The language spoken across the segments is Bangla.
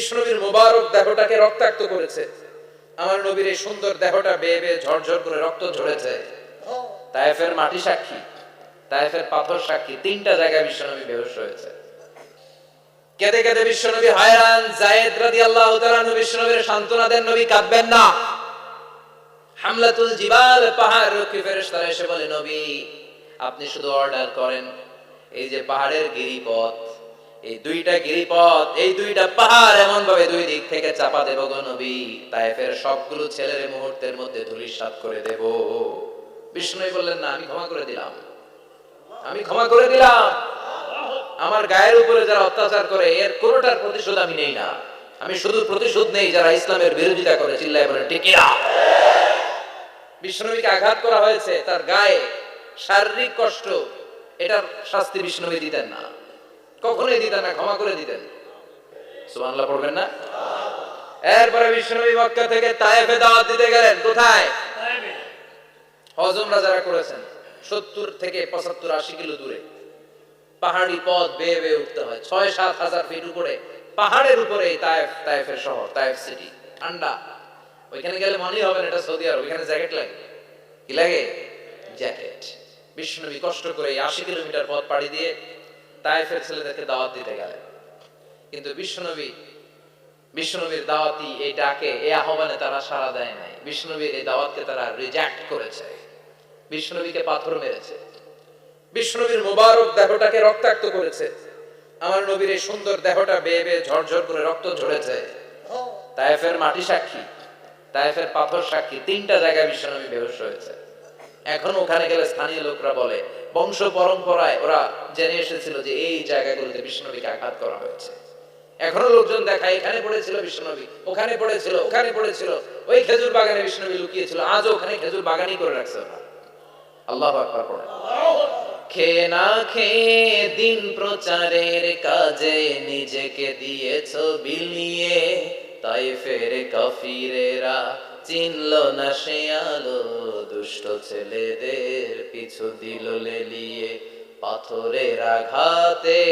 বিশ্বনবীর মুবারক দেহটাকে রক্তাক্ত করেছে। আমার নবীর এই সুন্দর দেহটা বেয়ে বেয়ে ঝরঝর করে রক্ত ঝরেছে। তায়েফের মাটি সাক্ষী, তায়েফের পাথর সাক্ষী, 3টা জায়গায় বিশ্বনবী বেহুশ হয়েছে। কেঁদে কেঁদে বিশ্বনবী হয়রান। যায়েদ রাদিয়াল্লাহু তাআলা আনহু বিশ্বনবীর সান্ত্বনা দেন, নবী কাঁদবেন না। হামলাতুল জিবাল, পাহাড় রক্ষী ফেরেশতারা এসে বলে, নবী আপনি শুধু অর্ডার করেন, এই যে পাহাড়ের গিরিপথ, এই 2টা গিরিপথ, এই 2টা পাহাড় এমন ভাবে 2 দিক থেকে চাপা দেব গো নবী, তায়েফের সবগুলো ছেলের মুহূর্তের মধ্যে ধূলিসাৎ করে দেব। বিষ্ণুই বললেন, না, আমি ক্ষমা করে দিলাম, আমি ক্ষমা করে দিলাম। আমার গায়ের উপরে যারা অত্যাচার করে এর কোনোটার প্রতিশোধ আমি নেই না। আমি শুধু প্রতিশোধ নেই যারা ইসলামের বিরোধিতা করে। চিল্লায় বলেন ঠিক কিনা? বিষ্ণুকে আঘাত করা হয়েছে, তার গায়ে শারীরিক কষ্ট, এটার শাস্তি বিষ্ণু দিতেন না, কখনোই দিতেন না, ক্ষমা করে দিতেন। সুবহানাল্লাহ পড়বেন না? এরপরে বিষ্ণু মক্কা থেকে তায়েফে দাওয়াত দিতে গেলেন। কোথায়? হজমরা যারা করেছেন 70 থেকে 75 80 কিলো দূরে পাহাড়ি পথ বেয়ে বেয়ে উঠতে হয়, 6-7 হাজার ফিট উপরে পাহাড়ের উপরে তায়েফের শহর, তায়েফ সিটি। ঠান্ডা, ওইখানে গেলে মনেই হবে না এটা সৌদি আরব। ওইখানে জ্যাকেট লাগে। কি লাগে? জ্যাকেট। বিষ্ণুনবী কষ্ট করে 80 কিলোমিটার পথ পাড়ি দিয়ে তায়েফের ছেলেদেরকে দাওয়াত দিতে গেলেন। কিন্তু বিষ্ণুনবীর দাওয়াতি এই ডাকে, এই আহ্বানে তারা সাড়া দেয় নাই। বিষ্ণুনবীর এই দাওয়াতকে তারা রিজেক্ট করেছে, বিষ্ণুনবীকে পাথর মেরেছে, বিষ্ণুনবীর মুবারক দেহটাকে রক্তাক্ত করেছে। আমার নবীর এই সুন্দর দেহটা বেয়ে বেয়ে ঝরঝর করে রক্ত ঝরেছে। তায়েফের মাটি সাক্ষী, তায়েফের পাথর সাক্ষী, 3টা জায়গায় বিশ্বনবী বেহুশ হয়েছে। এখন ওখানে গেলে স্থানীয় লোকরা বলে, বংশ পরম্পরায় ওরা জেনে এসেছিল যে এই জায়গাগুলোতে বিশ্বনবীকে আঘাত করা হয়েছে। এখনো লোকজন দেখায়, এখানে পড়েছিল বিশ্বনবী, ওখানে পড়েছিল, ওখানে পড়েছিল, ওই খেজুর বাগানে বিশ্বনবী লুকিয়েছিল, আজও ওখানে খেজুর বাগানই করে রাখছে ওরা। আল্লাহু আকবার পড়ে। খেয়ে না খেয়ে দিন প্রচারের কাজে নিজেকে দিয়েছ বিলিয়ে, তায়েফের কাফিরেরা চিনল না সে আলো, দুষ্ট ছেলেদের পিছু দিল লেলিয়ে। পাথরের আঘাতে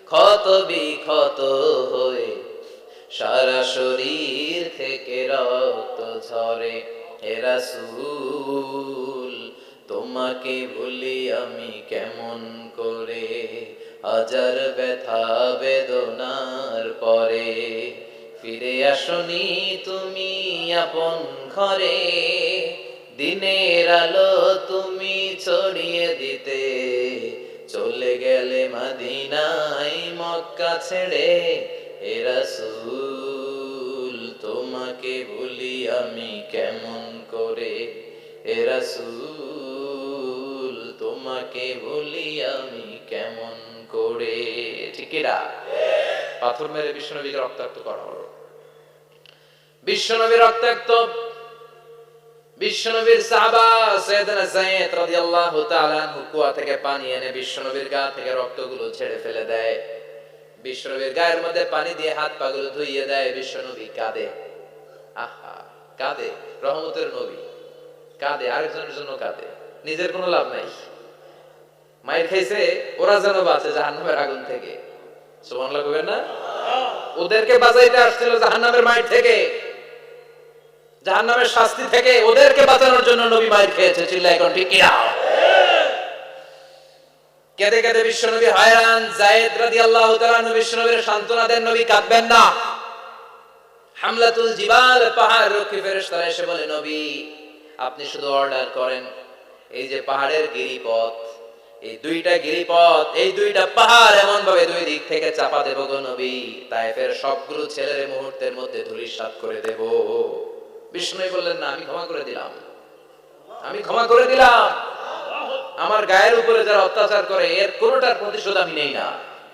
ক্ষত বিক্ষত হয়ে সারা শরীর থেকে রক্ত ঝরে। হে রাসূল তোমাকে ভুলি আমি কেমন করে, হাজার ব্যথা বেদনার পরে ফিরে আসনি তুমি আপন ঘরে। দিনের আলো তুমি ছড়িয়ে দিতে চলে গেলে মদিনায় মক্কা ছেড়ে। হে রাসূল তোমাকে ভুলি আমি কেমন করে, হে রাসূল তোমাকে ভুলি আমি কেমন করে। ঠিক না? পাথর মেরে বিশ্বনবীকে রক্তাক্ত করা হলো। বিশ্বনবী রক্তাক্ত, বিশ্বনবীর সাহাবা সাইয়েদনা যায়েদ রাদিয়াল্লাহু তাআলা আনহু কুয়া থেকে পানি এনে বিশ্বনবীর গা থেকে রক্তগুলো ছেড়ে ফেলে দেয়। বিশ্বনবীর গায়ের মধ্যে পানি দিয়ে হাত পা গুলো ধুইয়ে দেয়। বিশ্বনবী কাঁদে, আহা কাঁদে, রহমতের নবী কাঁদে, আরেকজনের জন্য কাঁদে, নিজের কোনো লাভ নাই। মায়ের খাইছে, ওরা যেন বাঁচে জাহান্নামের আগুন থেকে। সুবহানাল্লাহ কইবেন না? ওদেরকে বাঁচাইতে আসছিল জাহান্নামের মায়ের থেকে, জাহান্নামের শাস্তি থেকে, ওদেরকে বাঁচানোর জন্য নবী মায়ের খেয়েছে। চিল্লায় কোন ঠিক কিনা? কেঁদে কেঁদে বিশ্বনবী হয়রান। যায়েদ রাদিয়াল্লাহু তাআলা আনহু বিশ্বনবীর সান্ত্বনা দেন, নবী কাঁদবেন না। হামলাতুল জিবাল, পাহাড় রক্ষী ফেরেশতারা এসে বলে, নবী আপনি শুধু অর্ডার করেন, এই যে পাহাড়ের গিরিপথ, এই 2টা গিরিপথ, এই 2টা পাহাড় এমন ভাবে 2 দিক থেকে চাপা দেব গো নবী, তায়েফের সবগুলো ছেলের মুহূর্তের মধ্যে ধূলিসাৎ করে দেব। বিষ্ণুই বললেন, না, আমি ক্ষমা করে দিলাম, আমি ক্ষমা করে দিলাম। আমার গায়ের উপরে যারা অত্যাচার করে এর কোনোটার প্রতিশোধ আমি নেই না।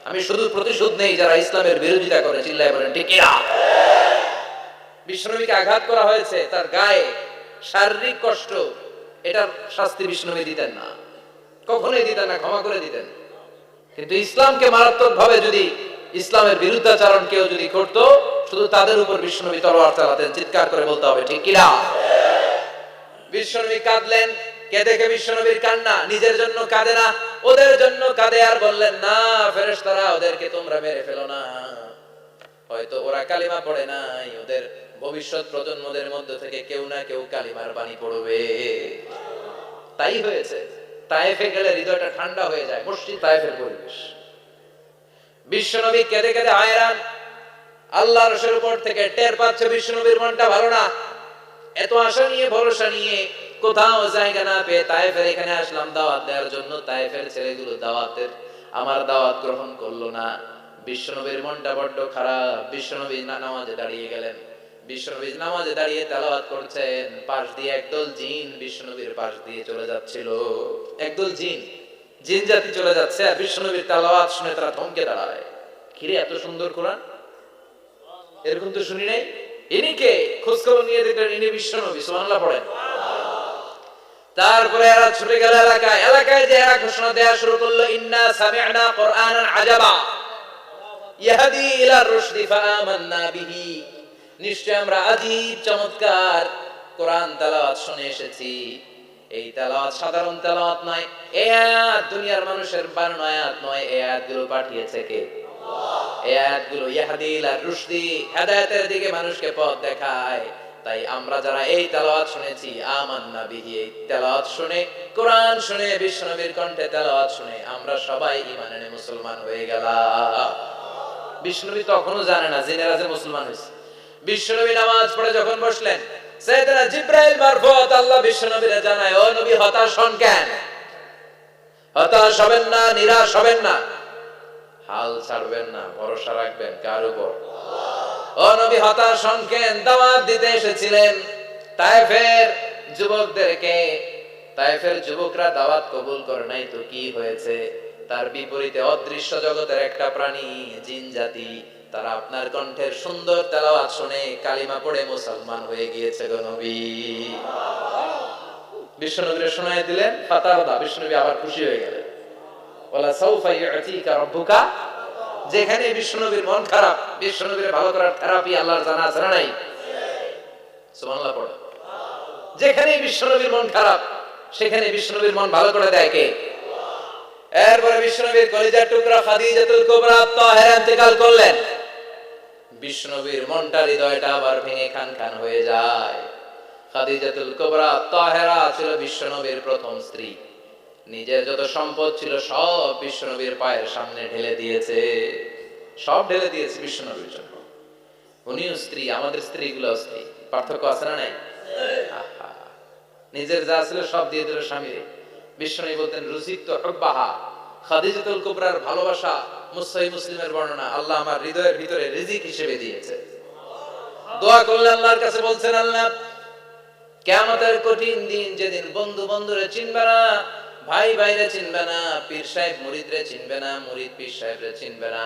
আমি শুধু প্রতিশোধ নেই যারা ইসলামের বিরোধিতা করে। চিল্লায় বলেন ঠিক কিনা? বিষ্ণুকে আঘাত করা হয়েছে, তার গায়ে শারীরিক কষ্ট, এটার শাস্তি বিষ্ণু দিতেন না, কখনোই দিতেন না, ক্ষমা করে দিতেন। কিন্তু ইসলামকে মারাত্মক ভাবে যদি ইসলামের বিরুদ্ধাচরণ কেউ যদি করতো, শুধু তাদের উপর বিষ্ণুবী তলোয়ার চালাতেন। চিৎকার করে বলতে হবে ঠিক কিনা? বিষ্ণুবী কাঁদলেন। কে দেখে বিশ্বনবীর কান্না, নিজের জন্য কাঁদে না, ওদের জন্য কাঁদে। আর বললেন, না ফেরেশতারা ওদেরকে তোমরা মেরে ফেলো না, হয়তো ওরা কালিমা পড়ে নাই, ওদের ভবিষ্যৎ প্রজন্মদের মধ্য থেকে কেউ না কেউ কালিমার বাণী পড়বে। তাই হয়েছে। তায়েফে গেলে হৃদয়টা ঠান্ডা হয়ে যায়। মসজিদ তায়েফের পরিবেশ। বিশ্বনবী কেঁদে কেঁদে হায়রান। আল্লাহর আরশের উপর থেকে টের পাচ্ছে বিশ্বনবীর মনটা ভালো না। এত আশা নিয়ে ভরসা নিয়ে কোথাও জায়গা না পেয়ে তায়েফের এখানে আসলাম দাওয়াত দেওয়ার জন্য। তায়েফের ছেলেগুলো আমার দাওয়াত গ্রহণ করলো না। বিশ্বনবীর মনটা বড্ড খারাপ। বিশ্বনবী নামাজে দাঁড়িয়ে গেলেন। বিশ্বনবী নামাজে দাঁড়িয়ে তেলাওয়াত করছেন। পাশ দিয়ে একদল জিন বিশ্বনবীর পাশ দিয়ে চলে যাচ্ছিল। একদল জিন জাতি চলে যাচ্ছে, আর বিশ্বনবীর তেলাওয়াত শুনে তারা থমকে দাঁড়ায়। কিরে, এত সুন্দর কোরআন, এরকম তো শুনি নাই। ইনি কে? খোঁজ খবর নিয়ে দেখলেন ইনি বিশ্বনবী। সুবহানাল্লাহ পড়েন। তারপরে এরা ছুটে গেল এলাকায় যে এরা ঘোষণা দেয়া শুরু করলো, ইন্না সামি'না কুরআনান আজাবা ইয়াহদি ইলা রুশদি ফাআমান্না বিহি। নিশ্চয় আমরা আজীব চমৎকার কোরআন তেলাওয়াত শুনে এসেছি। এই তেলাওয়াত সাধারণ তেলাওয়াত নয়, এই আয়াত দুনিয়ার মানুষের বানানো আয়াত নয়। এই আয়াতগুলো পাঠিয়েছে কে? এই আয়াতগুলো ইয়াহদি ইলা রুশদি, হেদায়েতের দিকে মানুষকে পথ দেখায়। তাই আমরা যারা এই তেলাওয়াত শুনেছি, আমান্না বিহি, এই তেলাওয়াত শুনে, কোরআন শুনে, বিশ্বনবীর কণ্ঠে তেলাওয়াত শুনে আমরা সবাই ঈমান এনে মুসলমান হয়ে গেলাম। বিশ্বনবী তখনও জানে না জিনেরা যে মুসলমান হয়েছে। বিশ্বনবী নামাজ পড়ে যখন বসলেন, সাইয়েদনা জিবরাইল মারফত আল্লাহ বিশ্বনবীরে জানায়, ও নবী, হতাশ হন কেন? হতাশ হবেন না, নিরাশ হবেন না, হাল ছাড়বেন না, ভরসা রাখবেন কার উপর? ও নবী, হতাশ হন কেন? দাওয়াত দিতে এসেছিলেন তায়েফের যুবকদেরকে। তায়েফের যুবকরা দাওয়াত কবুল করে নাই তো কি হয়েছে? তার বিপরীতে অদৃশ্য জগতের একটা প্রাণী, জিন জাতি, তারা আপনার কণ্ঠের সুন্দর তেলাওয়াত শুনে কালিমা পড়ে মুসলমান হয়ে গিয়েছে গো নবী। বিশ্বনবীরে শোনায় দিলেন, ফাতারদা, বিশ্বনবী আবার খুশি হয়ে গেলেন। ওয়ালা সাউফা ইউতিকা রাব্বুকা। যেখানে বিশ্বনবীর মন খারাপ, বিশ্বনবীরে ভালো করার থেরাপি আল্লাহর জানা আছে না নাই? সুবহানাল্লাহ পড়ো। যেখানে বিশ্বনবীর মন খারাপ, সেখানে বিশ্বনবীর মন ভালো করে দেয় কে? এরপরে বিশ্বনবীর কলিজার টুকরা খাদিজাতুল কুবরা তাহেরা ইন্তেকাল করলেন। বিশ্বনবীর মনটা, হৃদয়টা আবার ভেঙে খান খান হয়ে যায়। খাদিজাতুল কুবরা তাহেরা ছিল বিশ্বনবীর প্রথম স্ত্রী। নিজের যত সম্পদ ছিল সব বিশ্বনবীর পায়ের সামনে ঢেলে দিয়েছে। সব ঢেলে দিয়েছে বিশ্বনবীর জন্য। উনিও স্ত্রী, আমাদের স্ত্রীগুলো স্ত্রী। পার্থক্য আছে না নাই? নিজের যা ছিল সব দিয়ে দিল স্বামীরে। বিশ্বনবী বলতেন, রুজিকতু হুব্বাহা। খাদিজাতুল কুবরার ভালোবাসা সহিহ মুসলিমের বর্ণনা, আল্লাহ আমার হৃদয়ের ভিতরে রিজিক হিসেবে দিয়েছে। দোয়া করলে আল্লাহর কাছে বলছেন, আল্লাহ, কিয়ামতের কঠিন দিন, যেদিন বন্ধু বন্ধুরে চিনবে না, ভাই ভাইরে চিনবে না, পীর সাহেব মুরিদরে চিনবে না, মুরিদ পীর সাহেবরে চিনবে না,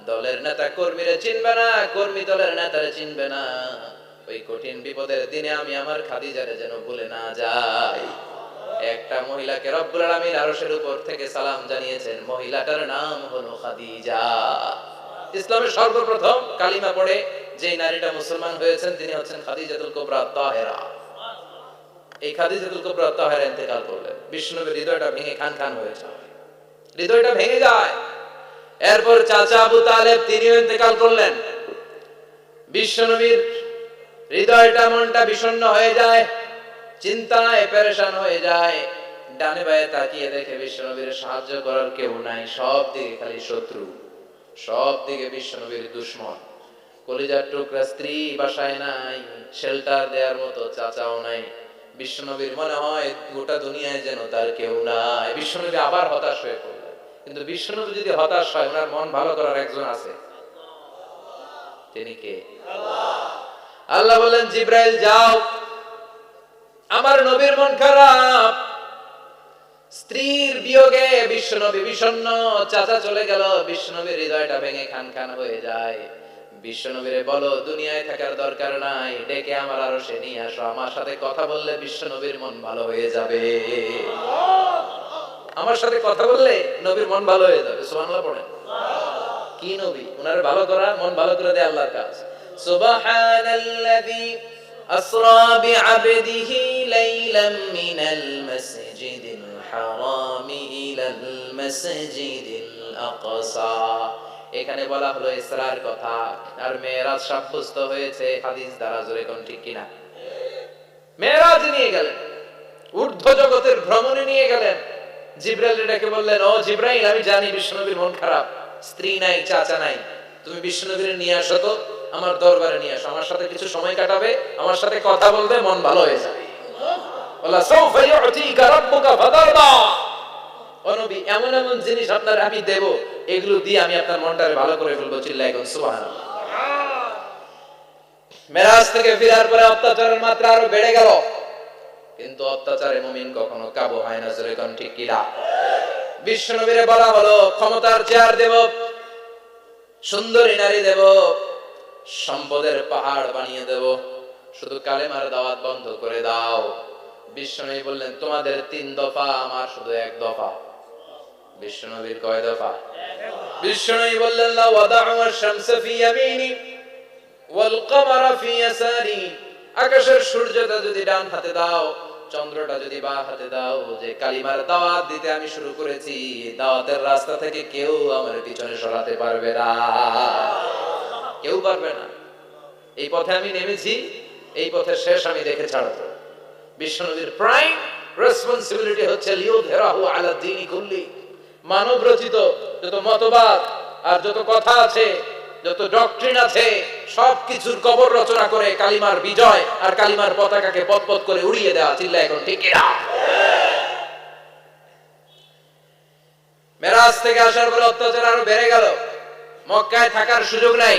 দলের নেতা কর্মীরে চিনবে না, কর্মী দলের নেতারে চিনবে না, ওই কঠিন বিপদের দিনে আমি আমার খাদিজারে যেন ভুলে না যাই। একটা মহিলাকে রব্বুল আলামিন আরশের উপর থেকে সালাম জানিয়েছেন, মহিলাটার নাম হলো খাদিজা। ইসলামের সর্বপ্রথম কালিমা পড়ে যে নারীটা মুসলমান হয়েছেন তিনি হচ্ছেন খাদিজাতুল কুবরা তাহেরা। এই খাদিজাতুল কুবরা তাহেরা ইন্তেকাল করলেন। বিশ্বনবীর হৃদয়টা ভেঙে খান খান হয়ে যায়, হৃদয়টা ভেঙে যায়। এরপর চাচা আবু তালেব তিনিও ইন্তেকাল করলেন। বিশ্বনবীর হৃদয়টা, মনটা বিষণ্ণ হয়ে যায়, চিন্তায় পেরেশান হয়ে যায়। ডানে বায়ে তাকিয়ে দেখে বিশ্বনবীর সাহায্য করার কেউ নাই, সব দিকে খালি শত্রু, সব দিকে বিশ্বনবীর দুশমন। কলিজার টুকরা স্ত্রী বাসায় নাই, শেল্টার দেওয়ার মতো চাচাও নাই। বিশ্বনবীর মনে হয় গোটা দুনিয়ায় যেন তার কেউ নাই। বিশ্বনবী আবার হতাশ হয়ে পড়লেন। কিন্তু বিশ্বনবী যদি হতাশ হয়, ওনার মন ভালো করার একজন আছে। তিনি কে? আল্লাহ বলেন, জিব্রাইল যাও, আমার নবীর মন খারাপ, স্ত্রীর বিয়োগে বিশ্বনবী বিষণ্ণ, চাচা চলে গেল, বিশ্বনবীর হৃদয়টা ভেঙে খান খান হয়ে যায়। বিশ্বনবীরে বলো, দুনিয়ায় থাকার দরকার নাই, ডেকে আমার আরশে নিয়ে আসো, আমার সাথে কথা বললে বিশ্বনবীর মন ভালো হয়ে যাবে। আমার সাথে কথা বললে নবীর মন ভালো হয়ে যাবে। সুবহানাল্লাহ পড়েন। কি নবী? ওনার ভালো করা, মন ভালো করে দেয় আল্লাহর কাজ। সুবহানাল্লাযী আসরা বিআবদিহি লাইলাম মিনাল মাসজিদিল হারামি ইলাল মাসজিদিল আকসা। এখানে বলা হলো ইসরার কথা, আর মেরাজ সাব্যস্ত হয়েছে হাদিস দ্বারা। জোরে কোন ঠিক কিনা? মেরাজ নিয়ে গেলেন, ঊর্ধ্ব জগতের ভ্রমণে নিয়ে গেলেন। জিবরাইল ডেকে বললেন, ও জিবরাইল, আমি জানি বিশ্বনবীর মন খারাপ, স্ত্রী নাই, চাচা নাই, তুমি বিশ্বনবীর নিয়ে আসো তো, আমার দরবারে নিয়ে আসো, আমার সাথে কিছু সময় কাটাবে, আমার সাথে কথা বলবে, মন ভালো হয়ে যাবে। ওয়ালা সাউফা ইউতিকা রাব্বুকা ফাতারদা। ও নবী, এমন এমন জিনিস আপনার আমি দেব, এগুলো দিয়ে আমি আপনার মনটাকে ভালো করে ফেলবো। চিল্লায় কোন সুবহানাল্লাহ। মেরাজ থেকে ফেরার পরে অত্যাচারের মাত্রা আরো বেড়ে গেল, কিন্তু অত্যাচারে মুমিন কখনো কাবু হয় না। জোরে কোন ঠিক কিনা? বিশ্বনবীরে বলা হলো, ক্ষমতার চেয়ার দেব, সুন্দরী নারী দেব, সম্পদের পাহাড় বানিয়ে দেব, শুধু কালেমার দাওয়াত বন্ধ করে দাও। বিশ্বনবী বললেন, তোমাদের 3 দফা, আমার শুধু 1 দফা। বিশ্বনবীর কয় দফা? বিশ্বনবী বললেন, লা ওয়াদা'u আশ-শামসা ফি ইয়ামিনি ওয়াল কামারা ফি ইয়াসারি। আকাশের সূর্যটা যদি ডান হাতে দাও, চন্দ্রটা যদি বাঁ হাতে দাও, যে কালিমার দাওয়াত দিতে আমি শুরু করেছি, দাওয়াতের রাস্তা থেকে কেউ আমার পিছনে সরাতে পারবে না, কেউ পারবে না। এই পথে আমি নেমেছি, এই পথের শেষ আমি দেখে ছাড়ব। বিশ্বনবীর প্রাইম রেসপন্সিবিলিটি হচ্ছে লিউযহিরাহু আলা দ্বীনি কুল্লি। মানব রচিত যত মতবাদ আর যত কথা আছে, যত ডক্ট্রিন আছে, সবকিছুর কবর রচনা করে কালিমার বিজয় আর কালিমার পতাকাকে পথ করে উড়িয়ে দেওয়া। চিল্লায় এখন ঠিক কিনা? মেরাজ থেকে আসার পরে অত্যাচার আরো বেড়ে গেল, মক্কায় থাকার সুযোগ নাই,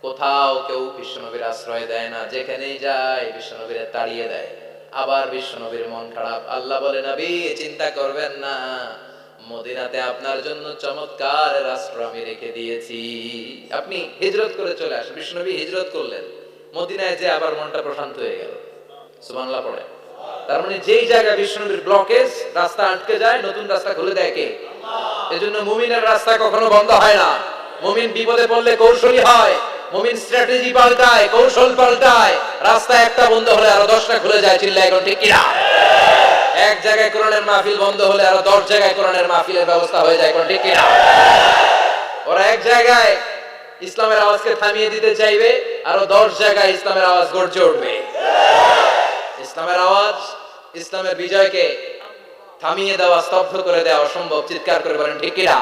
কোথাও কেউ বিশ্বনবীর আশ্রয় দেয় না, যেখানেই যায় বিশ্বনবীর তাড়িয়ে দেয়। আবার বিশ্বনবীর মন খারাপ। আল্লাহ বলে, নবী চিন্তা করবেন না, মদিনাতে আপনার জন্য চমৎকার রাষ্ট্র আমি রেখে দিয়েছি, আপনি হিজরত করে চলে আসেন। বিশ্বনবী হিজরত করলেন, মদিনায় যে আবার মনটা প্রশান্ত হয়ে গেল। সুবহানাল্লাহ পড়ে। তার মানে যেই জায়গায় বিশ্বনবীর ব্লকেজ, রাস্তা আটকে যায়, নতুন রাস্তা খুলে দেয় কে? এজন্য মুমিনের রাস্তা কখনো বন্ধ হয় না। মুমিন বিপদে পড়লে কৌশলী হয়, মুমিন স্ট্র্যাটেজি পাল্টায়, কৌশল পাল্টায়। রাস্তা একটা বন্ধ হলে আরো 10টা খুলে যায়। চিল্লায় এখন ঠিক কিনা? এক জায়গায় কোরআনের মাহফিল বন্ধ হলে আরো 10 জায়গায় কোরআনের মাহফিলের ব্যবস্থা হয়ে যায়। কোন ঠিক কিনা? ওরা এক জায়গায় ইসলামের আওয়াজকে থামিয়ে দিতে চাইবে, আরো 10 জায়গায় ইসলামের আওয়াজ গর্জে উঠবে। ইসলামের আওয়াজ, ইসলামের বিজয়কে থামিয়ে দেওয়া, স্তব্ধ করে দেওয়া অসম্ভব। চিৎকার করে বলেন ঠিক কিনা?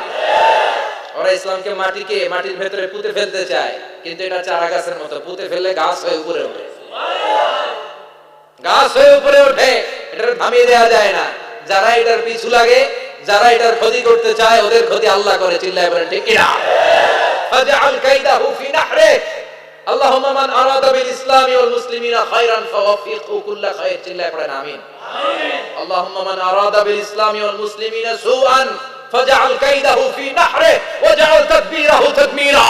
ওরা ইসলামকে মাটির ভেতরে পুঁতে ফেলতে চায়, কিন্তু এটা চারা গাছের মতো, পুঁতে ফেললে গাছ হয়ে উপরে ওঠে, গাছ হয়ে উপরে ওঠে, এটা থামিয়ে দেওয়া যায় না। যারা এটার পিছু লাগে, যারা এটার ক্ষতি করতে চায়, ওদের ক্ষতি আল্লাহ করে। চিল্লায় বলেন ঠিক কিনা? ফাজআল কাইদাহু ফি নাহরি। আল্লাহুম্মা মান আরাদা বিল ইসলামি ওয়াল মুসলিমিনা খায়রান ফাওয়াফিকহু কুল্লা খায়র। চিল্লায় পড়েন আমিন। আমিন। আল্লাহুম্মা মান আরাদা বিল ইসলামি ওয়াল মুসলিমিনা সুআন ফাজআল কাইদাহু ফি নাহরি ওয়াজআল তাদবীরাহু তাদমীরা।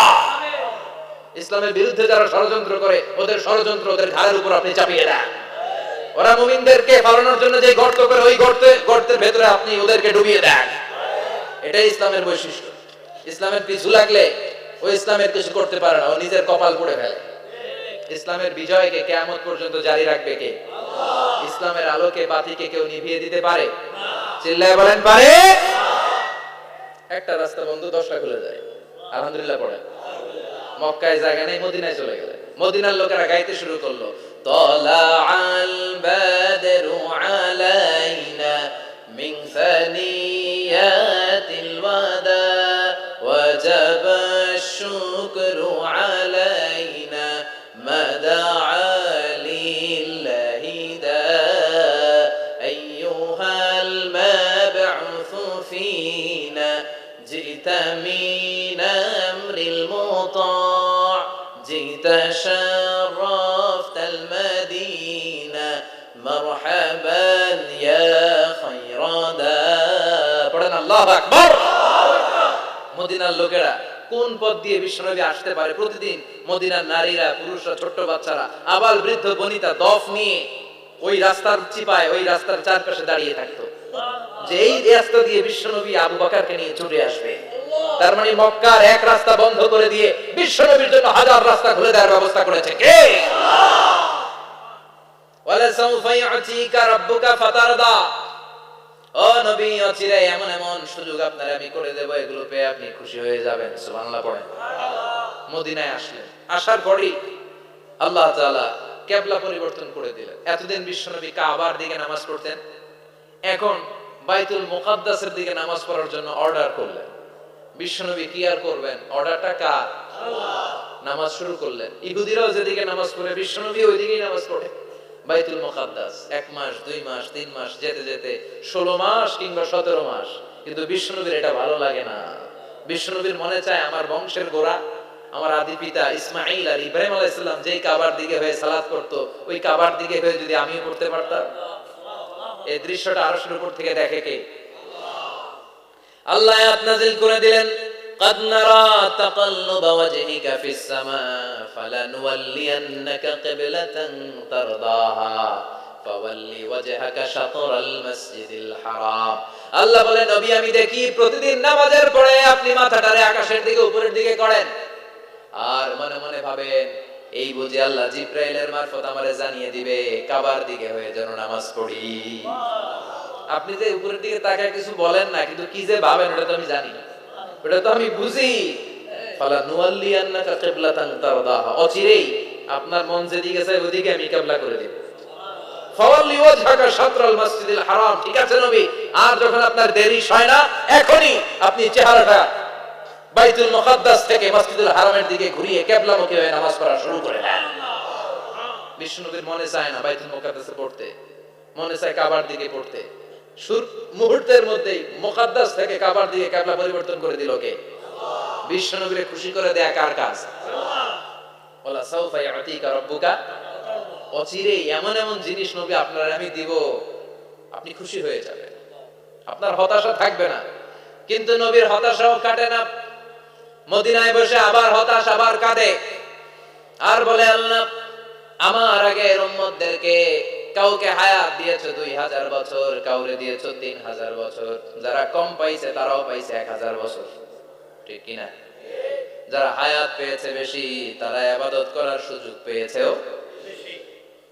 ইসলামের বিরুদ্ধে যারা ষড়যন্ত্র করে, ওদের ষড়যন্ত্র ওদের ঘাড়ের উপর আপনি চাপিয়ে দেন। ওরা মুমিনদেরকে ফালানোর জন্য যে গর্ত করে, ওই গর্তের ভেতরে আপনি ওদেরকে ডুবিয়ে দেন। এটাই ইসলামের বৈশিষ্ট্য। ইসলামের পিছু লাগলে ও ইসলামের কিছু করতে পারে না, ও নিজের কপাল পুড়ে ফেলে। ইসলামের বিজয়কে কিয়ামত পর্যন্ত জারি রাখবে কে? আল্লাহ। ইসলামের আলোকে বাতিকে কেউ নিভিয়ে দিতে পারে? চিল্লায় বলেন পারে? একটা রাস্তা বন্ধ, 10টা খুলে যায়। আলহামদুলিল্লাহ পড়ে। মক্কায় জায়গা নেই, মদিনায় চলে গেলে মদিনার লোকেরা গাইতে শুরু করলো, তলাআল বাদরু আলাইনা মিন সানিয়াতিল ওয়াদা ওয়াজাবা আশ-শুকরু আলাইনা মাদা লিল্লাহি দা আইয়ুহাল মাবউসু ফিনা জিতা মিন আমরিল মুতা جئت شرفت المدينة مرحبا يا خير دا পড়েন আল্লাহু আকবার। মদিনার লোকেরা কোন পথ দিয়ে বিশ্বনবী আসতে পারে? প্রতিদিন মদিনার নারীরা, পুরুষরা, ছোট্ট বাচ্চারা, আবাল বৃদ্ধ বনিতা দফ নিয়ে ওই রাস্তার চিপায়, ওই রাস্তার চারপাশে দাঁড়িয়ে থাকতো, যে এই রাস্তা দিয়ে বিশ্বনবী আবু বকরকে নিয়ে ছুটে আসবে। তার মানে মক্কার এক রাস্তা বন্ধ করে দিয়ে বিশ্বনবীর জন্য হাজার রাস্তা খুলে দেওয়ার ব্যবস্থা করেছে কে? আল্লাহ। ওয়ালা সাউফা ইউতিকা রাব্বুকা ফাতারদা। ও নবী, অচিরে এমন এমন সুযোগ আপনার আমি করে দেব, এগুলো পেয়ে আপনি খুশি হয়ে যাবেন। সুবহানাল্লাহ পড়েন। মদিনায় আসলেন, আসার পরেই আল্লাহ তাআলা কিবলা পরিবর্তন করে দিলেন। এতদিন বিশ্বনবী কাবার দিকে নামাজ পড়তেন, এখন বাইতুল মুকাদ্দাসের দিকে নামাজ পড়ার জন্য অর্ডার করলেন। বিশ্বনবী কি আর করবেন, অর্ডারটা কার? আল্লাহ। নামাজ শুরু করলেন। ইহুদিরাও যেদিকে নামাজ পড়ে বিশ্বনবী ওইদিকেই নামাজ পড়ে। বাইতুল মুকাদ্দাস 1 মাস 2 মাস 3 মাস যেতে যেতে 16 মাস কিংবা 17 মাস, কিন্তু বিশ্বনবীর এটা ভালো লাগে না। বিশ্বনবীর মনে চায় আমার বংশের গোড়া, আমার আদি পিতা ইসমাঈল আর ইব্রাহিম আলাইহিস সালাম যেই কাবার দিকে হয়ে সালাত করত, ওই কাবার দিকে হয়ে যদি আমিও পড়তে পারতাম। এই দৃশ্যটা আরশের উপর থেকে দেখে কে? আল্লাহ আয়াত নাযিল করে দিলেন, قد نرى تقلب وجهك في السماء فلنولينك قبلة ترضاها فول وجهك شطر المسجد الحرام। আল্লাহ বলে, নবী আমি দেখি প্রতিদিন নামাজের পরে আপনি মাথাটারে আকাশের দিকে উপরের দিকে করেন, আর মনে মনে ভাবেন এই বুঝি আল্লাহ জিব্রাইলের মারফত আমারে জানিয়ে দিবে কাবার দিকে হয়ে যেন নামাজ পড়ি। আপনি যে উপরের দিকে তাকায় কিছু বলেন না, কিন্তু কি যে ভাবেন ওটা তো আমি জানি, ওটা তো আমি বুঝি। ফালা নুওয়াল্লিয়ান্নাকা কিবলাতান তারদাহা, অচিরেই আপনার মন যেদিকে চায় ওদিকে আমি কিবলা করে দেব। ফাওয়াল্লি ওয়াজহাকা শাতরাল মাসজিদিল হারাম, ঠিক আছে নবী, আর যখন আপনার দেরি হয় না এখনি আপনি চেহারাটা বাইতুল মুকাদ্দাস থেকে মসজিদুল হারামের দিকে ঘুরিয়ে কিবলামুখী হয়ে নামাজ পড়া শুরু করে দেন। বিশ্বনবীর মনে চায় না বাইতুল মুকাদ্দাসে পড়তে, মনে চায় কাবার দিকে পড়তে। মুহূর্তের মধ্যেই মুকাদ্দাস থেকে কাবার দিকে কিবলা পরিবর্তন করে দিল কে? আল্লাহ। বিশ্বনবীকে খুশি করে দেয়া কার কাজ? আল্লাহ। ওয়ালা সাউফা ইয়াতিকা রাব্বুকা, অচিরেই এমন এমন জিনিস নবী আপনার আমি দিব, আপনি খুশি হয়ে যাবেন, আপনার হতাশা থাকবে না। কিন্তু নবীর হতাশাও কাটে না, মদিনায় বসে আবার হতাশ, আবার কাঁদে, আর বলে আল্লাহ আমার আগের উম্মতদেরকে কাউকে হায়াত দিয়েছো 2000 বছর, কাউরে দিয়েছো 3000 বছর, যারা কম পাইছে তারাও পাইছে 1000 বছর, ঠিক কি না? যারা হায়াত পেয়েছে বেশি তারা ইবাদত করার সুযোগ পেয়েছেও বেশি।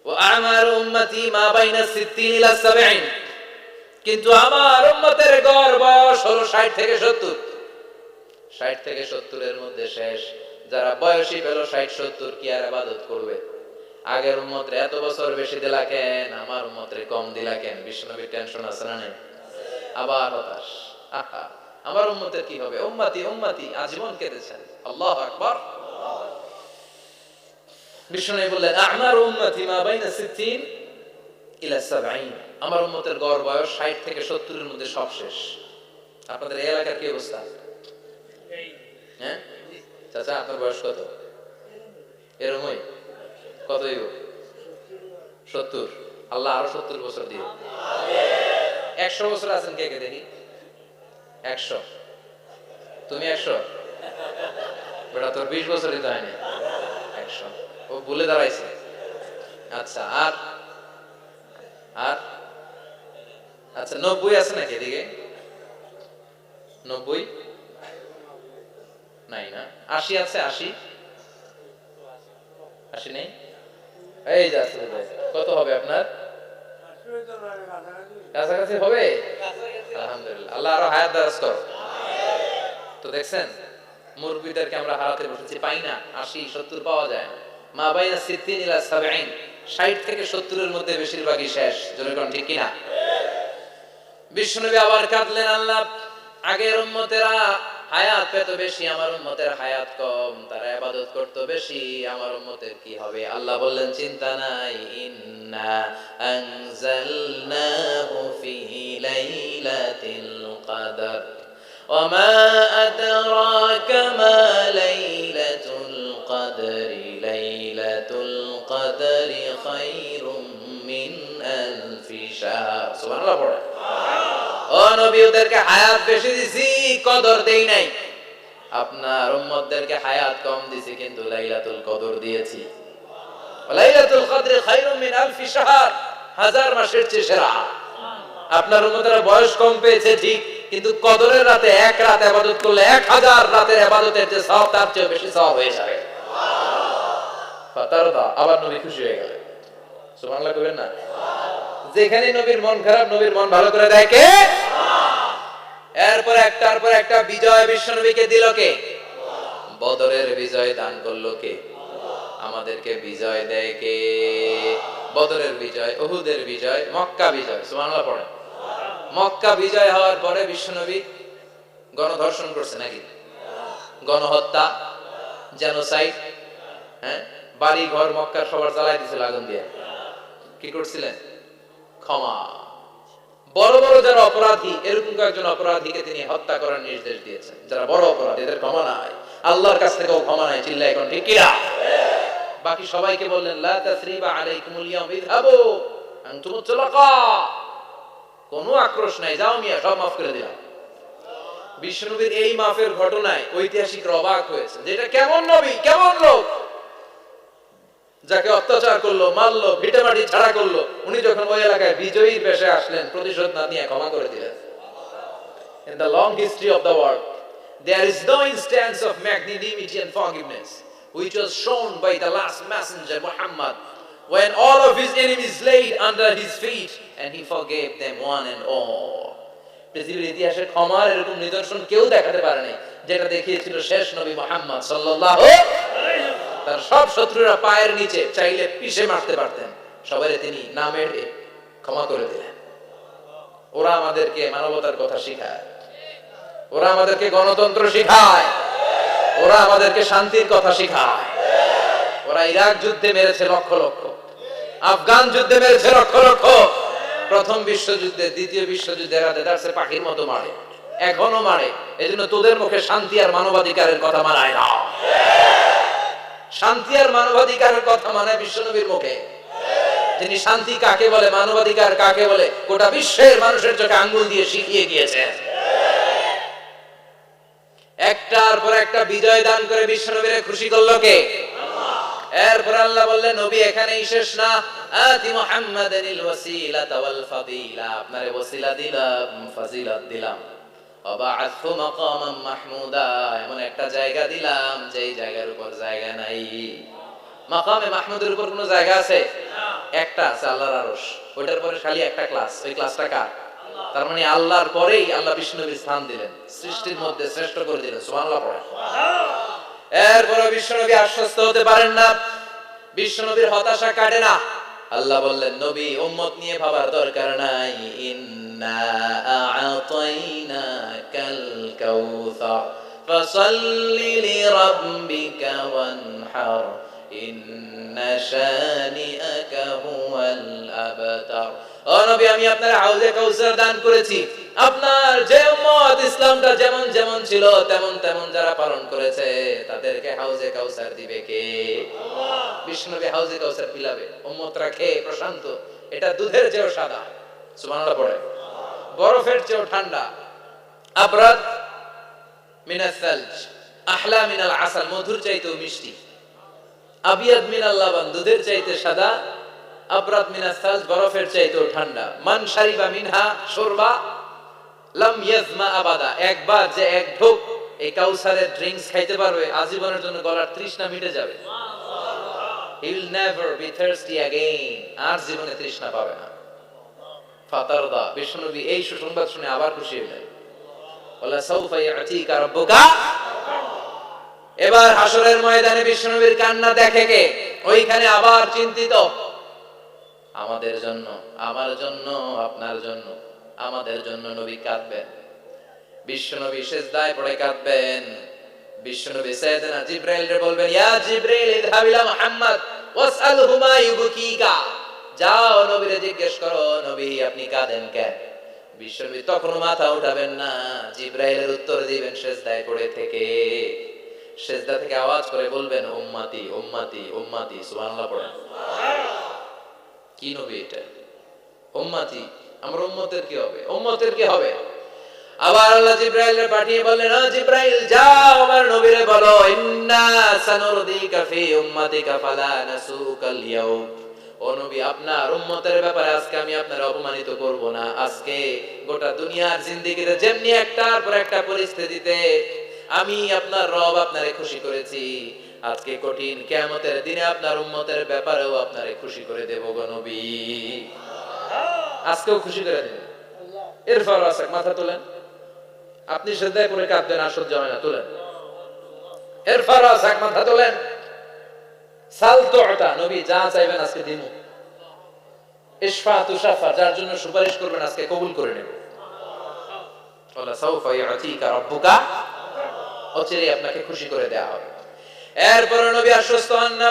ওয়া আমার উম্মতি মা বাইনা 60 ইলা 70, কিন্তু আমার উম্মতের গড় বয়স হলো 60 থেকে 70। 60 থেকে 70 এর মধ্যে শেষ। যারা বয়সী পেল 60-70 কি আর ইবাদত করবে? আগের উম্মতরে এত বছর বেশি দিলা কেন, আমার উম্মতরে কম দিলা কেন? বিশ্বনবীর টেনশন আছে না নেই? আবার হতাশ, আহা আমার উম্মতের কি হবে, উম্মতি উম্মতি আজীবন কেঁদেছেন। আল্লাহু আকবার। বিশ্বনবী বললেন আমার উম্মতি মা বাইনা 60 ইলা 70, আমার উম্মতের গড় বয়স 60 থেকে 70 এর মধ্যে সব শেষ। আপনাদের এই এলাকার কি অবস্থা? হ্যাঁ চাচা, আপনার বয়স কত? এরকমই কতই? 70। আল্লাহ আরো 70 বছর দিও। 100 বছর আছেন কে কে দেখি? 100। তুমি 100? বেটা তোর 20 বছরই তো হয়নি। 100 ও ভুলে দাঁড়াইছে। আচ্ছা, আর আর আচ্ছা 90 আছে নাকি এদিকে? 90 নাই না? 80 আছে? 80 নেই? এই যে আছে। কত হবে আপনার? কাছাকাছি হবে? আলহামদুলিল্লাহ, আল্লাহ আরো হায়াত দারাজ করো। তো দেখছেন মুরব্বিদেরকে আমরা হারাতে বসেছি, পাই না। 80-70 পাওয়া যায় না। মা বাইনা 60 ইলা 70, 60 থেকে 70 এর মধ্যে বেশিরভাগই শেষ। জোরে কোন ঠিক কিনা? বিশ্বনবী আবার কাঁদলেন, আল্লাহ আগের উম্মতেরা হায়াত পেত বেশি, আমার উম্মতের হায়াত কম, তারা ইবাদত করত বেশি, আমার উম্মতের কি হবে? আল্লাহ বললেন চিন্তা নাই, ইন্না আনজালনাহু ফি লাইলাতিল কদর ওয়া মা আদরাকা মা লাইলাতুল কদরি লাইলাতুল কদরি খায়রুম মিন আলফি শাহর। সুবহানাল্লাহ পড়ে। ও নবী, ওদেরকে হায়াত বেশি দিছি, কদর দেই নাই। আপনার উম্মতদেরকে হায়াত কম দিছি, কিন্তু লাইলাতুল কদর দিয়েছি। লাইলাতুল কদর খায়রুম মিন আলফি শাহর, 1000 মাসের চেয়ে সেরা। আপনার উম্মতেরা বয়স কম পেয়েছে ঠিক, কিন্তু কদরের রাতে এক রাত ইবাদত করলে 1000 রাতের ইবাদতের যে সওয়াব তার চেয়ে বেশি সওয়াব হয়ে যাবে। সুবহানাল্লাহ। ফাতারদা, আবার নবী খুশি হয়ে গেলেন। সুবহানাল্লাহ কইবেন না? যেখানে নবীর মন খারাপ, নবীর মন ভালো করে দেয় কে? এরপর একটার পর একটা বিজয় বিশ্বনবীকে দিল কে? বদরের বিজয় দান করলো কে? আমাদেরকে বিজয় দেয় কে? বদরের বিজয়, উহুদের বিজয়, মক্কা বিজয়। সুবহানাল্লাহ পড়েন। মক্কা বিজয় হওয়ার পরে বিশ্বনবী গণধর্ষণ করছে নাকি? গণহত্যা, জেনোসাইড, হ্যাঁ, বাড়ি ঘর মক্কার সবার জ্বালাই দিয়েছিল আগুন দিয়ে। কি করছিলেন? ক্ষমা। বড় বড় যারা অপরাধী, এরকম কয়েকজন অপরাধীকে তিনি হত্যা করার নির্দেশ দিয়েছেন। যারা বড় অপরাধী, এদের ক্ষমা নাই, আল্লাহর কাছ থেকেও ক্ষমা নাই। চিল্লায় এখন ঠিক কিনা? বাকি সবাইকে বললেন লা তাসরিবা আলাইকুমুল ইয়াউম ইযহাবু আনতুমুত তুলাকা, কোনো আক্রোশ নাই, যাও মিয়া, সব মাফ করে দিলাম। বিশ্বনবীর এই মাফের ঘটনায় ঐতিহাসিকরা অবাক হয়েছে, যেটা কেমন নবী, কেমন লোক, যাকে অত্যাচার করলো, মারলো, ভিটেমাটি ছাড়া করলো, উনি যখন ওই এলাকায় বিজয়ীর বেশে আসলেন, প্রতিশোধ না নিয়ে ক্ষমা করে দিলেন। In the long history of the world, there is no instance of magnanimity and forgiveness which was shown by the last messenger Muhammad, when all of his enemies laid under his feet and he forgave them one and all. পৃথিবীর ইতিহাসে ক্ষমার এরকম নিদর্শন কেউ দেখাতে পারে নাই, যেটা দেখিয়েছিল শেষ নবী মুহাম্মদ সাল্লাল্লাহু আলাইহি ওয়াসাল্লাম। তার সব শত্রুরা পায়ের নিচে চাইলে পিষে মারতে পারতেন, সবাই তিনি না মেরে ক্ষমা করে দিলেন। ওরা আমাদেরকে মানবতার কথা শিখায়, ওরা আমাদেরকে গণতন্ত্র শিখায়, ওরা আমাদেরকে শান্তির কথা শিখায়। ওরা ইরাক যুদ্ধে মেরেছে লক্ষ লক্ষ, আফগান যুদ্ধে মেরেছে লক্ষ লক্ষ, প্রথম বিশ্বযুদ্ধে, দ্বিতীয় বিশ্বযুদ্ধে এরা দেদারসে পাখির মতো মারে, এখনো মারে। এজন্য তোদের মুখে শান্তি আর মানবাধিকারের কথা মানায় না। শান্তি আর মানবাধিকারের কথা মানায় বিশ্বনবীর মুখে। তিনি শান্তি কাকে বলে, মানবাধিকার কাকে বলে, গোটা বিশ্বের মানুষের চোখে আঙ্গুল দিয়ে শিখিয়ে গিয়েছেন। একটার পর একটা বিজয় দান করে বিশ্বনবীরে খুশি করলো কে? এরপর আল্লাহ বললেন, নবী এখানেই শেষ না, আতি মুহাম্মাদানিল ওয়াসিলাতা ওয়াল ফাদিলা, আপনারে ওয়াসিলা দিলাম, ফাজিলত দিলাম, ওয়াবা'আথু মাকামান মাহমুদা, এমন একটা জায়গা দিলাম যেই জায়গার উপর জায়গা নাই। মাকামে মাহমুদের উপর কোনো জায়গা আছে? একটা আছে, আল্লাহর আরশ। ওটার পরে খালি একটা ক্লাস, ওই ক্লাসটা কার? তার মানে আল্লাহর পরেই আল্লাহ বিশ্বনবীর স্থান দিলেন, সৃষ্টির মধ্যে শ্রেষ্ঠ করে দিলেন। সুবহানাল্লাহ পড়েন। এরপরে বিশ্বনবী আশ্বস্ত হতে পারেন না, বিশ্বনবীর হতাশা কাটে না। আল্লাহ বললেন, নবী উম্মত নিয়ে ভাবার দরকার নাই, ইন্না আ'তাইনাকাল কাউসার ফাসাল্লি লিরাব্বিকা ওয়ানহার ইন্না শানিআকা হুয়াল আবতার। ও নবী, আমি আপনার হাউজে কাউসার দান করেছি। আপনার যে উম্মত ইসলামটা যেমন যেমন ছিল তেমন তেমন যারা পালন করেছে, তাদেরকে হাউজে কাউসার দিবে কে? আল্লাহ। বিশ্বনবী হাউজে কাউসার পিলাবে, উম্মতরা খেয়ে প্রশান্ত। এটা দুধের চেয়েও সাদা, সুবহানাল্লাহ পড়ে, বরফের চেয়েও ঠান্ডা, আবরাদ মিনাস সালজ আহলা মিনাল আসাল, মধুর চাইতেও মিষ্টি, আবিয়াদ মিনাল লাবান, দুধের চাইতে সাদা, আবরাদ মিনাস সালজ, বরফের চাইতেও ঠান্ডা। মান শারিবা মিনহা শুরবা লাম ইয়াজমা আবাদা, একবার যে এক ঢোক এই কাউসারের ড্রিঙ্কস খাইতে পারবে, আজীবনের জন্য গলার তৃষ্ণা মিটে যাবে। He will never be thirsty again, আর জীবনে তৃষ্ণা পাবে না। ফাতারদা, বিশ্বনবী এই সুসংবাদ শুনে আবার খুশি হলেন। ওয়ালা সাউফা ইয়াতিকা রাব্বুকা। এবার হাসরের ময়দানে বিশ্বনবীর কান্না দেখে কে? ওইখানে আবার চিন্তিত, আমাদের জন্য, আমার জন্য, আপনার জন্য, আমাদের জন্য নবী কাঁদবেন। বিশ্বনবী সিজদায় পড়ে কাঁদবেন। বিশ্বনবী সাইয়েদনা জিবরাইলকে বলবেন, ইয়া জিবরাইল ইযহাব ইলা মুহাম্মদ ওয়াসআলহু মা ইউবকিকা, যাও নবীরে জিজ্ঞেস করো, নবী আপনি কাঁদেন কেন? বিশ্বনবী তখনও মাথা উঠাবেন না, জিবরাইলের উত্তর দিবেন সিজদায় পড়ে থেকে। সিজদা থেকে আওয়াজ করে বলবেন, উম্মতি উম্মতি উম্মতি। সুবহানাল্লাহ পড়েন। কি নবী এটা? উম্মতি, আমার উম্মতের কি হবে? উম্মতের কি হবে? আবার আল্লাহ জিবরাইলকে পাঠিয়ে বললেন, ও জিবরাইল যাও আমার নবীরে বলো, ইন্না সানুরদিকা ফি উম্মাতিকা ফালা নাসুকাল ইয়াউম। ও নবী, আপনার উম্মতের ব্যাপারে আজকে আমি আপনার অপমানিত করব না। আজকে গোটা দুনিয়ার জিন্দেগিতে যেমনি একটার পর একটা পরিস্থিতিতে আমি আপনার রব আপনারে খুশি করেছি, আজকে কঠিন কিয়ামতের দিনে আপনার উম্মতের ব্যাপারেও আপনারে খুশি করে দেব গো নবী। আজকেও খুশি করে দিন। এরপর আছে মাথা তোলেন, আপনি সেদায় করে কাঁদবেন, আর সহ্য হয় না, তোলেন। এরপর আছে মাথা তোলেন, সাল তুতা, নবী যা চাইবেন আজকে দিমু। ইশফা তুশাফা, যার জন্য সুপারিশ করবেন আজকে কবুল করে নেব। ওয়ালা সাউফা ইয়াতিকা রাব্বুকা, অচিরে আপনাকে খুশি করে দেয়া হবে। এরপর নবী আশ্বস্ত হন না,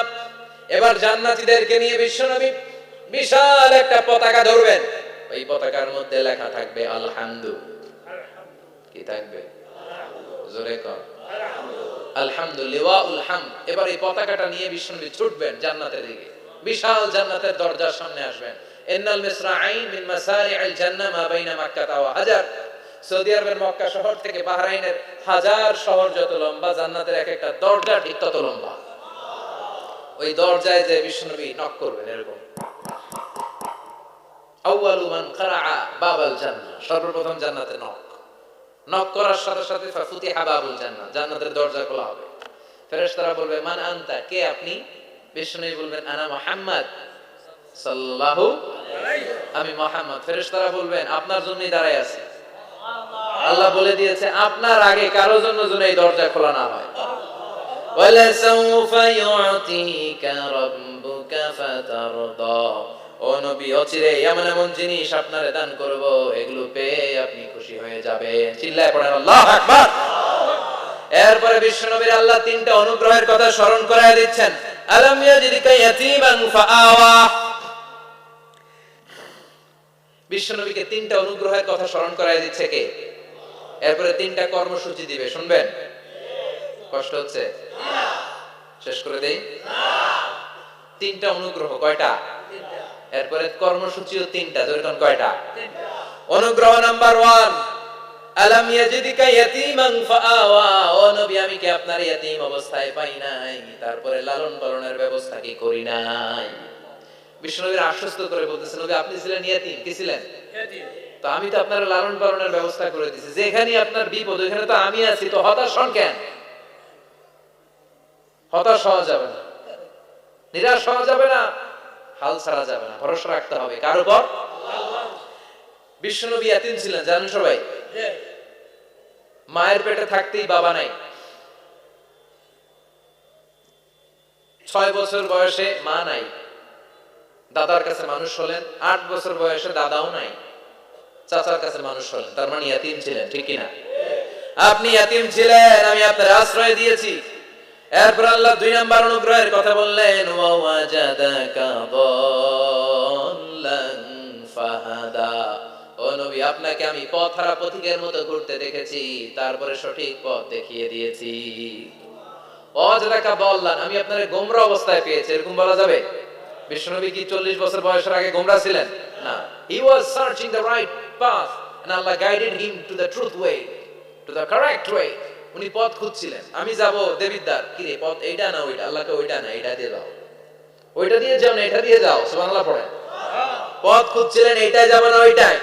এবার জান্নাতীদেরকে নিয়ে বিশ্ব নবী বিশাল একটা পতাকা ধরবেন। ওই পতাকার মধ্যে লেখা থাকবে আলহামদু। কি থাকবে? জোরে কর আলহামদুলিল্লাহুল হামদ। এবার এই পতাকাটা নিয়ে বিশ্বনবী ছুটবেন জান্নাতের দিকে, বিশাল জান্নাতের দরজার সামনে আসবেন। ইন্নাল মিসরাঈন মিন মাসারি'আল জান্নাহ মা বাইনা মাক্কাহ ওয়া হাজার। সৌদি আরবের মক্কা শহর থেকে বাহরাইনের হাজার শহর যত লম্বা, জান্নাতের এক একটা দরজা ঠিক তত লম্বা। ওই দরজায় যে বিশ্বনবী নক করবেন, এরকম আউয়ালু মান ক্বারাআ বাবাল জান্নাহ, সর্বপ্রথম জান্নাতে নক করার সাথে সাথে ফাফুতিহা বাবুল জান্নাহ, জান্নাতের দরজা খোলা হবে। ফেরেশতারা বলবে মান আনতা, কে আপনি? বিশ্বনবী বলবেন আনা মুহাম্মদ সাল্লাল্লাহু আলাইহি, আমি মুহাম্মদ। ফেরেশতারা বলবেন আপনার জন্যই দাঁড়ায় আছি। আল্লাহ বলে দিয়েছে আপনার আগে কারো জন্য যেন এই দরজা খোলা না হয়। ওয়ালা সাউফা ইউতিকা রাব্বুকা ফাতারদা, ও নবী অচিরে এমন এমন জিনিস আপনারে দান করব, এগুলো পেয়ে আপনি খুশি হয়ে যাবেন। চিল্লায় পড়েন আল্লাহু আকবার। এরপরে বিশ্বনবীর আল্লাহ তিনটা অনুগ্রহের কথা স্মরণ করায় দিচ্ছেন। আলাম ইয়াজিদকা ইয়াতীমান ফাআওয়া, বিশ্বনবীকে তিনটা অনুগ্রহের কথা স্মরণ করায় দিচ্ছে কে? এরপরে তিনটা কর্মসূচি দিবে, শুনবেন? কষ্ট হচ্ছে? শেষ করে দেই। তিনটা অনুগ্রহ, কয়টা? এরপরে কর্মসূচিও তিনটা, যেরকম কয়টা? অনুগ্রহ নাম্বার 1, আলাম ইয়াজিদকা ইয়াতীমান ফাআওয়া, ও নবী আমি কি আপনার ইয়াতীম অবস্থায় পাই নাই, তারপরে লালন পালনের ব্যবস্থা কি করি নাই? বিশ্বনবীর আশ্বস্ত করে বলতেছেন নবী আপনি ছিলেন ইয়াতীম, কি ছিলেন? ইয়াতীম। তো আমি তো আপনার লালন পালনের ব্যবস্থা করে দিয়েছি, যেখানে আপনার বিপদ ওখানে তো আমি আছি, তো হতাশ হন কেন? হতাশ হওয়া যাবে না, নিরাশ হওয়া যাবে না, হাল ছাড়া যাবে না, ভরসা রাখতে হবে কার উপর? আল্লাহ। বিশ্বনবী ইয়াতীম ছিলেন জানেন সবাই। মায়ের পেটে থাকতেই বাবা নাই, 6 বছর বয়সে মা নাই, দাদার কাছে মানুষ হলেন, 8 বছর বয়সে দাদাও নাই, চাচার কাছে মানুষ হলেন, তার মানে ইয়াতীম ছিলেন, ঠিক কিনা? আপনি ইয়াতীম ছিলেন, আমি আপনার আশ্রয় দিয়েছি। এরপর আল্লাহ 2 নাম্বার অনুগ্রহের কথা বললেন, ওয়া ওয়াজাদাকা দাল্লান ফাহাদা, ও নবী আপনাকে আমি পথহারা পথিকের মতো ঘুরতে দেখেছি, তারপরে সঠিক পথ দেখিয়ে দিয়েছি। ওয়াজাদাকা দাল্লান, আমি আপনারে গোমরা অবস্থায় পেয়েছি, এরকম বলা যাবে? বিশ্বনবী কি 40 বছর বয়সের আগে গোমরা ছিলেন? না, he was searching the right path and Allah guided him to the truth way, to the correct way. উনি পথ খুঁজছিলেন, আমি যাব দেবিদ্বার, কি রে পথ এইটা না ওইটা? আল্লাহকে ওইটা না এইটা দিয়ে দাও, ওইটা দিয়ে যাও না এটা দিয়ে যাও, সুবহানাল্লাহ পড়েন। পথ খুঁজছিলেন, এইটাই যাব না ওইটাই,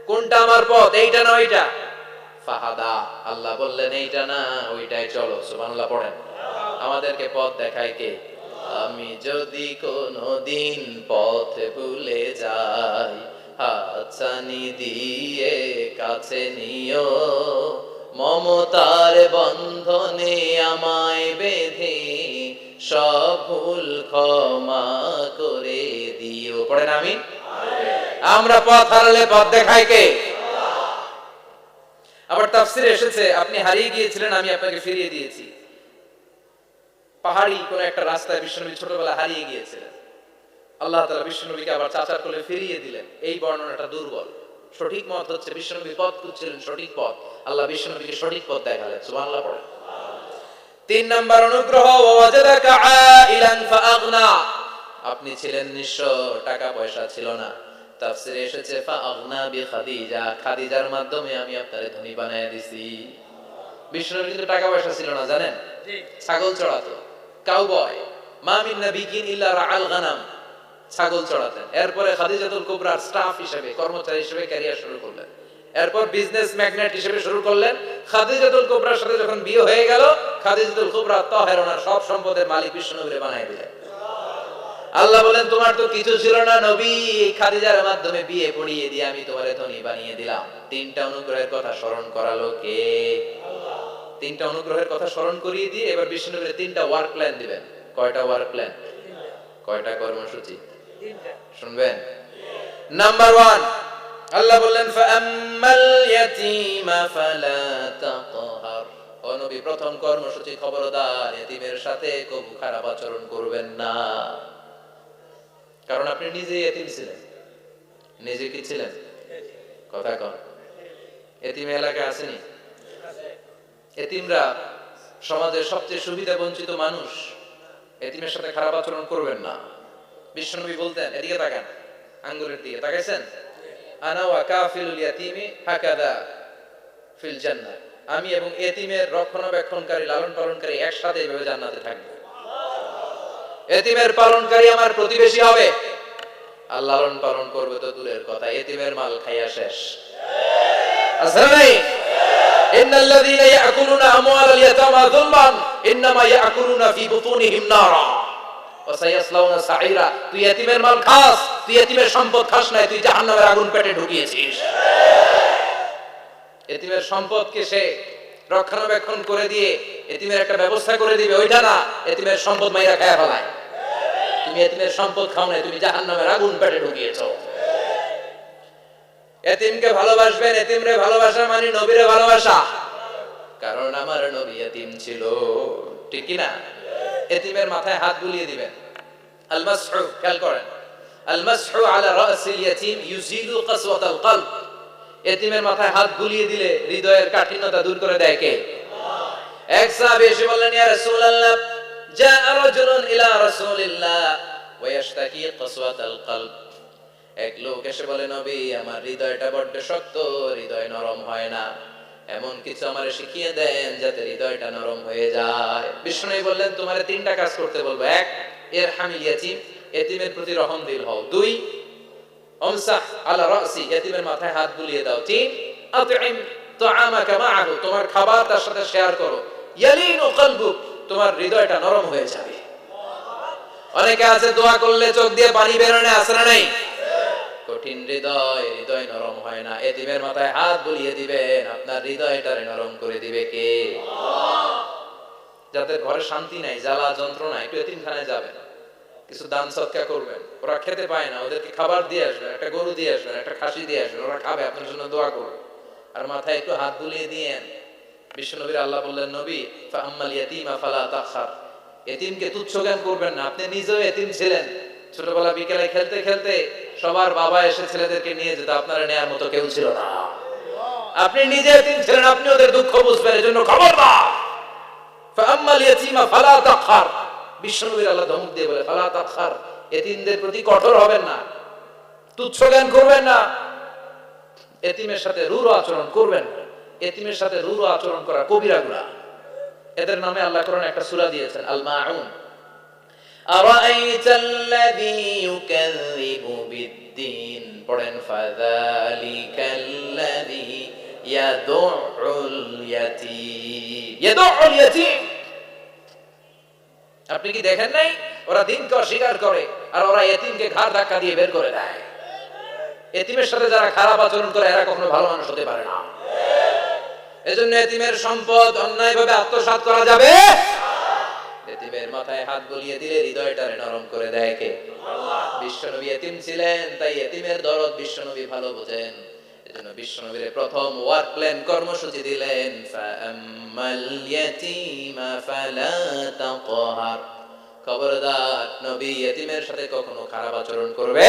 কোনটা আমার পথ, এইটা না ওইটা? ফাহাদা, আল্লাহ বললেন এইটা না ওইটাই চলো, সুবহানাল্লাহ পড়েন। আমাদেরকে পথ দেখায় কে? আমি যদি কোনদিন পথ ভুলে যাই, হাতছানি দিয়ে কাছে নিও, মমতার বন্ধনে আমায় বেঁধে সব ভুল ক্ষমা করে দিও। পড়েন আমিন। আমরা পথ হারালে পথ দেখায় কে? আবার তাফসিরে এসেছে আপনি হারিয়ে গিয়েছিলেন, আমি আপনাকে ফিরিয়ে দিয়েছি। পাহাড়ি কোন একটা রাস্তায় বিশ্বনবী ছোটবেলা হারিয়ে গিয়েছিলেন, আল্লাহ তাআলা বিশ্বনবীকে আবার চাচার কোলে ফিরিয়ে দিলেন। এই বর্ণনাটা দুর্বল, সঠিক মত হচ্ছে বিশ্বনবী পথ খুঁজছিলেন, সঠিক পথ, আল্লাহ বিশ্বনবীকে সঠিক পথ দেখালেন, সুবহানাল্লাহ পড়েন। 3 নাম্বার অনুগ্রহ, ওয়াজাদাকা আইলান ফাআগনা, আপনি ছিলেন নিঃস্ব, টাকা পয়সা ছিল না, তাফসিরে এসেছে ফাআগনা বিখাদিজা, খাদিজার মাধ্যমে আমি আপনারে ধনী বানায় দিছি। বিশ্বনবীর কিন্তু টাকা পয়সা ছিল না জানেন, ছাগল চড়াতো, কাউবয়, মা মিন নাবিয়্যিন ইল্লা রাআল গানাম, ছাগল চড়াতেন। এরপরে খাদিজাতুল কুবরার স্টাফ হিসেবে, কর্মচারী হিসেবে ক্যারিয়ার শুরু করলেন। এরপর বিজনেস ম্যাগনেট হিসেবে শুরু করলেন। খাদিজাতুল কুবরার সাথে যখন বিয়ে হয়ে গেল, খাদিজাতুল কুবরা তাহেরনার সব সম্পদের মালিক বিশ্বনবীরে বানায় দিলেন। আল্লাহ বলেন তোমার তো কিছু ছিল না নবী, খাদিজার মাধ্যমে বিয়ে পড়িয়ে দিয়ে আমি তোমারে ধনী বানিয়ে দিলাম। তিনটা অনুগ্রহের কথা স্মরণ করালো কে? আল্লাহ। তিনটা অনুগ্রহের কথা স্মরণ করিয়ে দিয়ে এবার বিষ্ণুনবীর তিনটা ওয়ার্ক প্ল্যান দিবেন। কয়টা ওয়ার্ক প্ল্যান? কয়টা কর্মসূচি? তিনটা। শুনবেন? নাম্বার 1, আল্লাহ বললেন ফাআম্মাল ইয়াতীমা ফালা তাকহার। ও নবী, প্রথম কর্মসূচি খবরদার এতিমের সাথে কবু খারাপ আচরণ করবেন না। কারণ আপনি নিজে এতিম ছিলেন। নিজে কি ছিলেন? কথা কন। এতিম এলাকায় আসেনি? এতিমরা সমাজের সবচেয়ে সুবিধা বঞ্চিত মানুষ। এতিমের সাথে খারাপ আচরণ করবেন না। বিশ্বনবী বলতেন, এদিকে তাকান, আঙ্গুলের দিকে তাকাইছেন, আনা ওয়া কাফিলুল ইয়াতীমি হাকাদা ফিল জান্নাহ। আমি এবং এতিমের রক্ষণাবেক্ষণকারী লালন পালনকারী একসাথে এইভাবে জান্নাতে থাকবো। এতিমের পালনকারী আমার প্রতিবেশী হবে, আর লালন পালন করবে তো দূরের কথা, এতিমের মাল খাইয়া শেষ। আসলে নাই ইন্নাল্লাযীনা ইয়াকুলুনা আমওয়ালাল ইয়াতামা যুলমান ইন্নামা ইয়াকুলুনা ফি বুতুনিহিম নারা ওয়া সায়াসলাউনা সাঈরা। তুই এতিমের মাল খাস, তুই এতিমের সম্পদ খাস না, তুই জাহান্নামের আগুন পেটে ঢুকিয়েছিস। এতিমের সম্পদকে সে রক্ষণাবেক্ষণ করে দিয়ে এতিমের একটা ব্যবস্থা করে দিবে, ওইটা না, এতিমের সম্পদ মাইরা খায়া ফেলায়। তুমি এতিমের সম্পদ খাও না, তুমি জাহান্নামের আগুন পেটে ঢুকিয়েছো। এতিমকে ভালোবাসবেন, এতিমরে ভালোবাসা মানে নবীরে ভালোবাসা। কারণ আমার নবী এতিম ছিল, ঠিক কি না? এতিমের মাথায় হাত বুলিয়ে দিবেন। আল মাসহু, খেয়াল করেন, আল মাসহু আলা রাসিল ইয়াতীম ইউজিলু কাসওয়াতাল কলব। এতিমের মাথায় হাত বুলিয়ে দিলে হৃদয়ের কাঠিন্যতা দূর করে দেয় কে? আল্লাহ। এক সাহাবী এসে বললেন, ইয়া রাসূলুল্লাহ, জাআ রাজুলুন ইলা রাসূলিল্লাহ ওয়া ইয়াশতাকি কাসওয়াতাল কলব। এক লোক এসে বলে, নবী, আমার হৃদয়টা বড্ড শক্ত, হৃদয় নরম হয় না, এমন কিছু আমারে শিখিয়ে দেন যাতে হৃদয়টা নরম হয়ে যায়। বিষ্ণু বললেন, তোমারে তিনটা কাজ করতে বলবো। 1, ইরহামিল ইয়াতীম, এতিমের প্রতি রহমদিল হও। 2, আমসাহ আলা রাসি, এতিমের মাথায় হাত বুলিয়ে দাও। 3, আতইম তাআমাকা মাআহু, তোমার খাবার তার সাথে শেয়ার করো। ইয়ালিনু কলবুক, তোমার হৃদয়টা নরম হয়ে যাবে। অনেকে আছে দোয়া করলে চোখ দিয়ে পানি বের হয় না, আসরা নাই? কঠিন হৃদয়, হৃদয় নরম হয় না। এতিমের মাথায় হাত বুলিয়ে দিবেন, আপনার হৃদয়টারে নরম করে দিবে কে? আল্লাহ। যাদের ঘরে শান্তি নাই, জ্বালা যন্ত্রণা, একটু এতিমখানায় যাবেন, কিছু দান সদকা করবেন। ওরা খেতে পায় না, ওদেরকে খাবার দিয়ে আসবেন, একটা গরু দিয়ে আসবেন, একটা খাসি দিয়ে আসবেন, ওরা খাবে, আপনার জন্য দোয়া করবে। আর মাথায় একটু হাত বুলিয়ে দিয়েন। বিশ্বনবীর আল্লাহ বললেন, নবী, ফাআম্মাল ইয়াতীমা ফালা তাখহার, এতিমকে তুচ্ছ জ্ঞান করবেন না। আপনি নিজেও এতিম ছিলেন। ছোটবেলা বিকেলে খেলতে খেলতে সবার বাবা এসে ছেলেদেরকে নিয়ে যেত, আপনারা নেয়ার মতো কেউ ছিল না। আপনি নিজে এতিম ছিলেন, আপনি ওদের দুঃখ বুঝবেন, এজন্য খবরদার, ফাআম্মাল ইয়াতীমা ফালা তাখহার। বিশ্বনবীর আল্লাহ ধমক দিয়ে বলে, ফালা তাখহার, এতিমদের প্রতি কঠোর হবেন না, তুচ্ছ জ্ঞান করবেন না, এতিমের সাথে রূঢ় আচরণ করবেন না। এতিমের সাথে রূঢ় আচরণ করা কবিরা গুনাহ। এদের নামে আল্লাহ কোরআনে একটা সূরা দিয়েছেন, আল মাউন। আরাআইতাল্লাযী ইউকাযযিবু বিদ্দীন, পড়েন, ফাযালিকাল্লাযী ইয়াদুউল ইয়াতীম। ইয়াদুউল ইয়াতীম, আপনি কি দেখেন নাই? ওরা দিনকে অস্বীকার করে আর ওরা এতিমকে ঘাড় ধাক্কা দিয়ে বের করে দেয়। এতিমের সাথে যারা খারাপ আচরণ করে এরা কখনো ভালো মানুষ হতে পারে না। এজন্য এতিমের সম্পদ অন্যায়ভাবে আত্মসাৎ করা যাবে। এতিমের মাথায় হাত বুলিয়ে দিলে হৃদয়টারে নরম করে দেয় কে? আল্লাহ। বিশ্বনবী এতিম ছিলেন, তাই এতিমের দরদ বিশ্বনবী ভালো বোঝেন। এজন্য বিশ্বনবীর প্রথম ওয়ার্ক প্ল্যান কর্মসূচি দিলেন, ফাআম্মাল ইয়াতীমা ফালা তাকহার। খবরদার, নবী এতিমের সাথে কখনো খারাপ আচরণ করবে